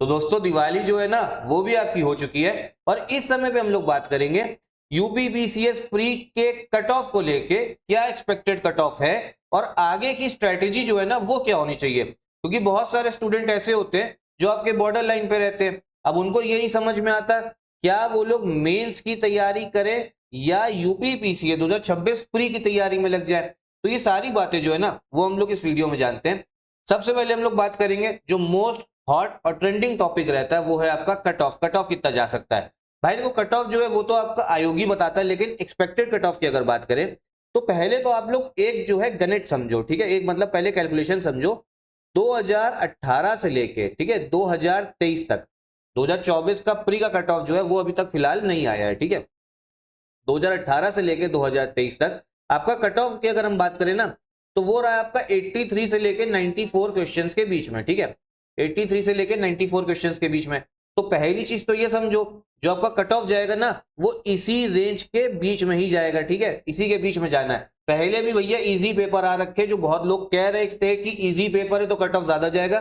तो दोस्तों दिवाली जो है ना वो भी आपकी हो चुकी है और इस समय पे हम लोग बात करेंगे यूपीपीसीएस प्री के कट ऑफ को लेके क्या एक्सपेक्टेड कट ऑफ है और आगे की स्ट्रेटेजी जो है ना वो क्या होनी चाहिए, क्योंकि बहुत सारे स्टूडेंट ऐसे होते हैं जो आपके बॉर्डर लाइन पे रहते हैं। अब उनको ये नहीं समझ में आता क्या वो लोग मेंस की तैयारी करें या यूपीपीसीएस 2026 प्री की तैयारी में लग जाए। तो ये सारी बातें जो है ना वो हम लोग इस वीडियो में जानते हैं। सबसे पहले हम लोग बात करेंगे जो मोस्ट हॉट और ट्रेंडिंग टॉपिक रहता है वो है आपका कट ऑफ। कट ऑफ कितना जा सकता है भाई? देखो कट ऑफ जो है वो तो आपका आयोग ही बताता है, लेकिन एक्सपेक्टेड कट ऑफ की अगर बात करें तो पहले तो आप लोग एक जो है गणित समझो, ठीक है। एक मतलब पहले कैलकुलेशन समझो 2018 से लेके, ठीक है, 2023 तक। 2024 का प्री का कट ऑफ जो है वो अभी तक फिलहाल नहीं आया है, ठीक है। 2018 से लेके 2023 तक आपका कट ऑफ की अगर हम बात करें ना तो वो रहा आपका 83 से लेके 94 क्वेश्चंस के बीच में, ठीक है। 83 से लेके 94 क्वेश्चंस के बीच में। तो पहली चीज तो ये समझो जो आपका कट ऑफ जाएगा ना वो इसी रेंज के बीच में ही जाएगा, ठीक है, इसी के बीच में जाना है। पहले भी भैया इजी पेपर आ रखे, जो बहुत लोग कह रहे थे कि इजी पेपर है तो कट ऑफ ज्यादा जाएगा।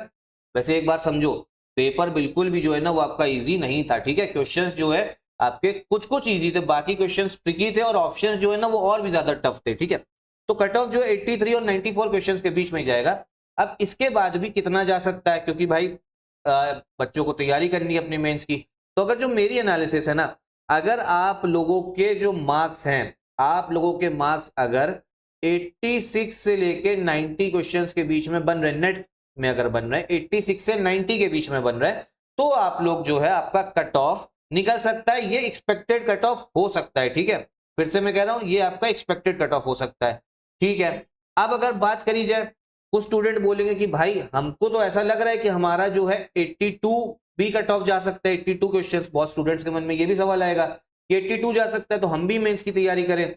वैसे एक बात समझो, पेपर बिल्कुल भी जो है ना वो आपका इजी नहीं था, ठीक है। क्वेश्चंस जो है आपके कुछ कुछ इजी थे, बाकी क्वेश्चंस ट्रिकी थे और ऑप्शंस जो है ना वो और भी ज्यादा टफ थे, ठीक है। तो कट ऑफ जो 83 और 94 क्वेश्चंस के बीच में जाएगा। अब इसके बाद भी कितना जा सकता है, क्योंकि भाई बच्चों को तैयारी करनी है अपनी मेंस की। तो अगर जो मेरी एनालिसिस है ना, अगर आप लोगों के जो मार्क्स हैं, आप लोगों के मार्क्स अगर 86 से लेके 90 क्वेश्चंस के बीच में बन रहे, नेट में अगर बन रहे 86 से 90 के बीच में बन रहे, तो आप लोग जो है आपका कट ऑफ निकल सकता है। ये एक्सपेक्टेड कट ऑफ हो सकता है, ठीक है। फिर से मैं कह रहा हूं ये आपका एक्सपेक्टेड कट ऑफ हो सकता है, ठीक है। अब अगर बात करी जाए, कुछ स्टूडेंट बोलेंगे कि भाई हमको तो ऐसा लग रहा है कि हमारा जो है 82 भी कट ऑफ जा सकता है। 82 क्वेश्चंस, बहुत स्टूडेंट्स के मन में ये भी सवाल आएगा कि 82 जा सकता है तो हम भी मेंस की तैयारी करें।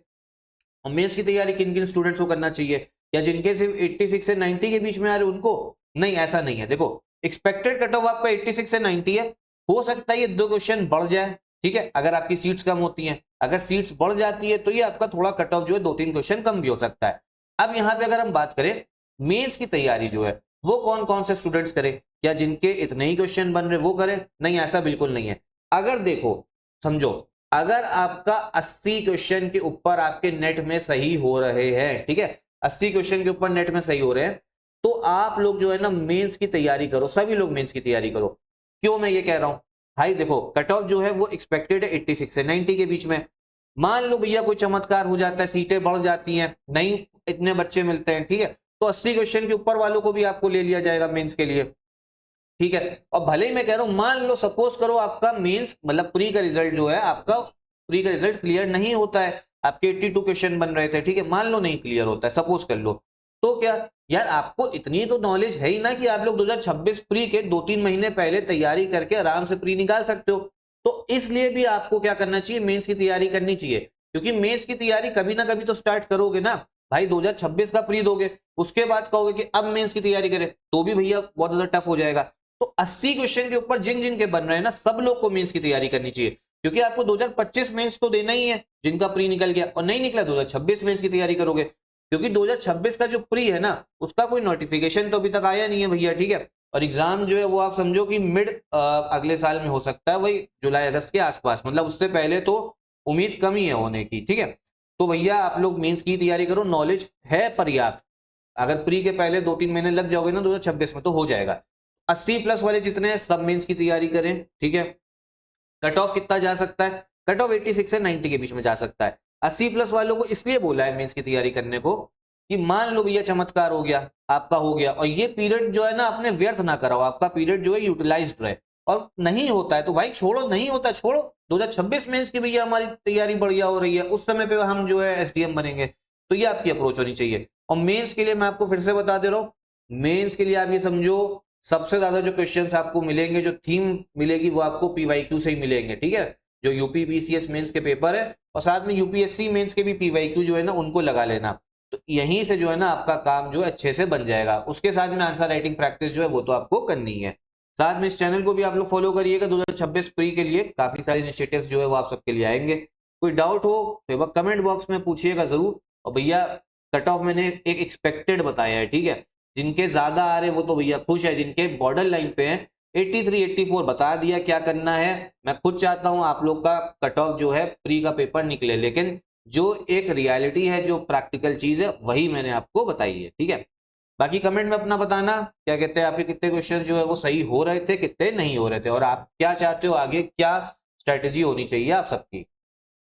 और मेंस की तैयारी किन किन स्टूडेंट्स को करना चाहिए, या जिनके सिर्फ 86 से 90 के बीच में आ रहे उनको? नहीं, ऐसा नहीं है। देखो एक्सपेक्टेड कट ऑफ आपका 86 से 90 है। हो सकता है ये 2 क्वेश्चन बढ़ जाए, ठीक है, अगर आपकी सीट्स कम होती हैं। अगर सीट्स बढ़ जाती है तो ये आपका थोड़ा कट ऑफ जो है 2-3 क्वेश्चन कम भी हो सकता है। अब यहाँ पे अगर हम बात करें मेंस की तैयारी जो है वो कौन कौन से स्टूडेंट्स करें, क्या जिनके इतने ही क्वेश्चन बन रहे वो करें? नहीं, ऐसा बिल्कुल नहीं है। अगर देखो समझो, अगर आपका 80 क्वेश्चन के ऊपर आपके नेट में सही हो रहे हैं, ठीक है, 80 क्वेश्चन के ऊपर नेट में सही हो रहे हैं, तो आप लोग जो है ना मेंस की तैयारी करो, सभी लोग मेंस की तैयारी करो। क्यों मैं ये कह रहा हूं भाई? देखो कट ऑफ जो है वो एक्सपेक्टेड है 86 से 90 के बीच में। मान लो भैया कोई चमत्कार हो जाता है, सीटें बढ़ जाती हैं, नहीं इतने बच्चे मिलते हैं, ठीक है, तो 80 क्वेश्चन के ऊपर वालों को भी आपको ले लिया जाएगा मेंस के लिए, ठीक है। और भले ही मैं कह रहा हूं, मान लो सपोज करो आपका मेंस मतलब प्री का रिजल्ट जो है, आपका प्री का रिजल्ट क्लियर नहीं होता है, आपके 82 क्वेश्चन बन रहे थे, ठीक है, मान लो नहीं क्लियर होता है, सपोज कर लो, तो क्या यार आपको इतनी तो नॉलेज है ही ना कि आप लोग 2026 प्री के 2-3 महीने पहले तैयारी करके आराम से प्री निकाल सकते हो। तो इसलिए भी आपको क्या करना चाहिए, मेंस की तैयारी करनी चाहिए, क्योंकि मेंस की तैयारी कभी ना कभी तो स्टार्ट करोगे ना भाई। 2026 का प्री दोगे, उसके बाद कहोगे कि अब मेंस की तैयारी करें, तो भी भैया बहुत ज्यादा टफ हो जाएगा। तो 80 क्वेश्चन के ऊपर जिन जिन के बन रहे हैं ना, सब लोग को मेंस की तैयारी करनी चाहिए, क्योंकि आपको 2025 मेंस तो देना ही है जिनका प्री निकल गया, और नहीं निकला 2026 मेंस की तैयारी करोगे, क्योंकि 2026 का जो प्री है ना उसका कोई नोटिफिकेशन तो अभी तक आया नहीं है भैया, ठीक है। और एग्जाम जो है वो आप समझो कि मिड अगले साल में हो सकता है, वही जुलाई अगस्त के आसपास, मतलब उससे पहले तो उम्मीद कम ही है होने की, ठीक है। तो भैया आप लोग मेंस की तैयारी करो, नॉलेज है पर्याप्त। अगर प्री के पहले 2-3 महीने लग जाओगे ना 2026 में तो हो जाएगा। 80 प्लस वाले जितने हैं सब मेंस की तैयारी करें, ठीक है। कट ऑफ कितना जा सकता है? कट ऑफ 86 से 90 के बीच में जा सकता है। 80 प्लस वालों को इसलिए बोला है मेंस की तैयारी करने को कि मान लो भैया चमत्कार हो गया, आपका हो गया, और ये पीरियड जो है ना आपने व्यर्थ ना कराओ, आपका पीरियड जो है यूटिलाइज्ड रहे। और नहीं होता है तो भाई छोड़ो, नहीं होता छोड़ो, 2026 मेंस की भैया हमारी तैयारी बढ़िया हो रही है, उस समय पे हम जो है एसडीएम बनेंगे। तो ये आपकी अप्रोच होनी चाहिए। और मेंस के लिए मैं आपको फिर से बता दे रहा हूं, मेंस के लिए आप ये समझो सबसे ज्यादा जो क्वेश्चंस आपको मिलेंगे, जो थीम मिलेगी वो आपको पीवाईक्यू से ही मिलेंगे, ठीक है। जो यूपी पीसीएस मेंस के पेपर है और साथ में यूपीएससी मेंस के भी पीवाईक्यू जो है ना उनको लगा लेना। तो यहीं से जो है ना आपका काम जो है अच्छे से बन जाएगा। उसके साथ में आंसर राइटिंग प्रैक्टिस जो है वो तो आपको करनी है। साथ में इस चैनल को भी आप लोग फॉलो करिएगा, 2026 प्री के लिए काफी सारे इनिशिएटिव्स जो है वो आप सबके लिए आएंगे। कोई डाउट हो तो कमेंट बॉक्स में पूछिएगा जरूर। और भैया कट ऑफ मैंने एक एक्सपेक्टेड बताया है, ठीक है। जिनके ज्यादा आ रहे वो तो भैया खुश है, जिनके बॉर्डर लाइन पे हैं 83 84 बता दिया क्या करना है। मैं खुद चाहता हूं आप लोग का कट ऑफ जो है प्री का पेपर निकले, लेकिन जो एक रियलिटी है, जो प्रैक्टिकल चीज है, वही मैंने आपको बताई है। ठीक है, बाकी कमेंट में अपना बताना क्या कहते हैं, आपके कितने क्वेश्चन जो है वो सही हो रहे थे, कितने नहीं हो रहे थे, और आप क्या चाहते हो आगे, क्या स्ट्रेटेजी होनी चाहिए आप सबकी।